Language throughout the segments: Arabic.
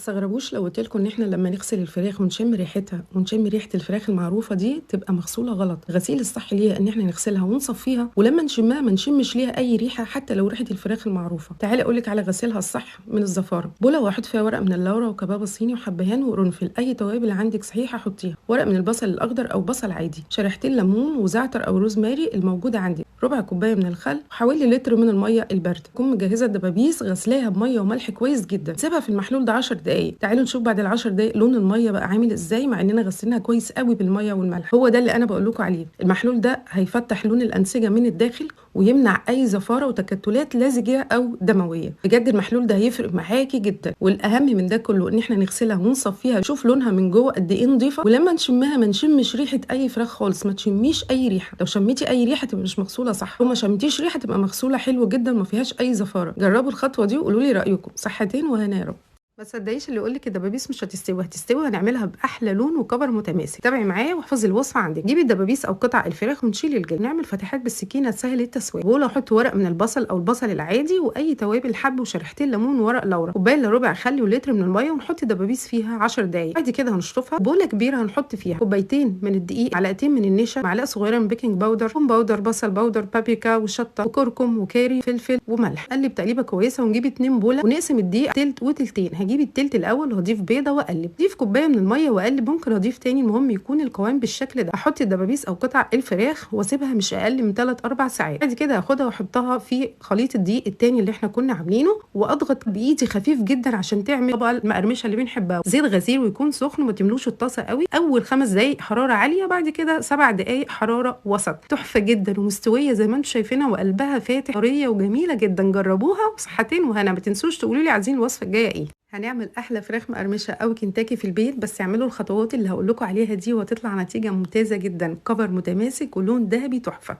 تستغربوش لو قلت لكم ان احنا لما نغسل الفراخ ونشم ريحتها ونشم ريحه الفراخ المعروفه دي تبقى مغسوله غلط. الغسيل الصح ليها ان احنا نغسلها ونصفيها، ولما نشمها ما نشمش ليها اي ريحه حتى لو ريحه الفراخ المعروفه. تعالي اقول لك على غسيلها الصح من الزفاره. بوله واحط فيها ورق من اللورا وكباب صيني وحبهان وقرنفل، اي توابل عندك صحيحه حطيها، ورق من البصل الاخضر او بصل عادي، شريحتين ليمون وزعتر او روزماري الموجوده عندك، ربع كوبايه من الخل، وحوالي لتر من الميه البارده. تكون مجهزه الدبابيس غسلاها بميه وملح كويس جدا، سيبها في المحلول ده 10 دقائق. تعالوا نشوف بعد ال10 دقائق لون الميه بقى عامل ازاي، مع اننا غسلناها كويس قوي بالميه والملح. هو ده اللي انا بقول لكم عليه، المحلول ده هيفتح لون الانسجه من الداخل ويمنع اي زفاره وتكتلات لزجيه او دمويه. بجد المحلول ده هيفرق معاكي جدا، والاهم من ده كله ان احنا نغسلها ونصفيها، نشوف لونها من جوه قد ايه نضيفه، ولما نشمها ما نشمش ريحه اي فراخ خالص، ما تشميش اي ريحه. لو شميتي اي ريحه تبقى مش مغسوله صح، وما شميتيش ريحه تبقى مغسوله حلو جدا وما فيهاش اي زفاره. جربوا الخطوه دي وقولوا لي رايكم. صحتين وهنا يا رب. ما تصدقيش اللي يقول لك الدبابيس مش هتستوي، هتستوي وهنعملها باحلى لون وكبر متماسك. تابعي معايا واحفظي الوصفه عندك. جيبي الدبابيس او قطع الفراخ ونشيلي الجلد، نعمل فتحات بالسكينه تسهل التسويه. بقول احط ورق من البصل او البصل العادي واي توابل، حب وشريحتين ليمون وورق لورا، كوبايه الا ربع خل ولتر من الميه، ونحط الدبابيس فيها 10 دقائق. بعد كده هنشطفها. بوله كبيره هنحط فيها كوبايتين من الدقيق، معلقتين من النشا، معلقه صغيره من بيكنج باودر، ثوم باودر، بصل باودر، بابريكا وشطه وكركم وكاري، فلفل وملح. قلب تقليبه كويسه ونجيب 2 بوله ونقسم الدقيق تلت وتلتين. هجيب التلت الاول وهضيف بيضه واقلب، اضيف كوبايه من الميه واقلب، ممكن اضيف تاني، المهم يكون القوام بالشكل ده. احط الدبابيس او قطع الفراخ واسيبها مش اقل من 3-4 ساعات. بعد كده هاخدها واحطها في خليط الدقيق التاني اللي احنا كنا عاملينه، واضغط بايدي خفيف جدا عشان تعمل الطبقه المقرمشه اللي بنحبها. زيت غزير ويكون سخن وما تملوش الطاسه قوي. اول 5 دقائق حراره عاليه، بعد كده 7 دقائق حراره وسط. تحفه جدا ومستويه زي ما انتم شايفينها، وقلبها فاتح، طريه وجميله جدا. جربوها وصحتين وهنا. ما تنسوش تقولوا لي عايزين الوصفه الجايه ايه. هنعمل احلى فراخ مقرمشه او كنتاكي في البيت، بس اعملوا الخطوات اللي هقول لكم عليها دي وهتطلع نتيجه ممتازه جدا. كفر متماسك ولون ذهبي تحفه.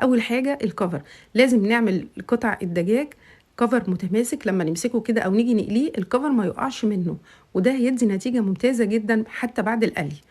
اول حاجه الكفر، لازم نعمل قطع الدجاج كفر متماسك، لما نمسكه كده او نيجي نقليه الكفر ما يقعش منه، وده هيدي نتيجه ممتازه جدا حتى بعد القلي.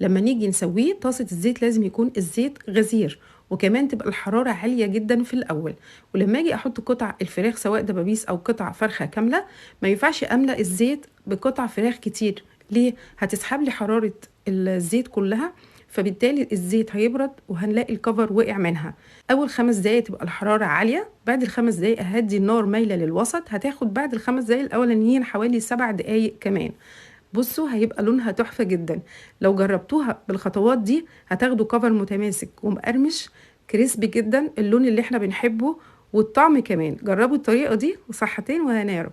لما نيجي نسويه طاسه الزيت لازم يكون الزيت غزير، وكمان تبقى الحراره عاليه جدا في الاول. ولما اجي احط قطع الفراخ سواء دبابيس او قطع فرخه كامله، ما ينفعش املأ الزيت بقطع فراخ كتير. ليه؟ هتسحب لي حراره الزيت كلها، فبالتالي الزيت هيبرد وهنلاقي الكفر وقع منها. اول 5 دقايق تبقى الحراره عاليه، بعد ال5 دقايق اهدي النار مايله للوسط. هتاخد بعد ال5 دقايق الاولانيين حوالي 7 دقايق كمان. بصوا هيبقى لونها تحفه جدا. لو جربتوها بالخطوات دي هتاخدوا كفر متماسك ومقرمش كريسبي جدا، اللون اللي احنا بنحبه، والطعم كمان. جربوا الطريقه دي وصحتين وهنا يا رب.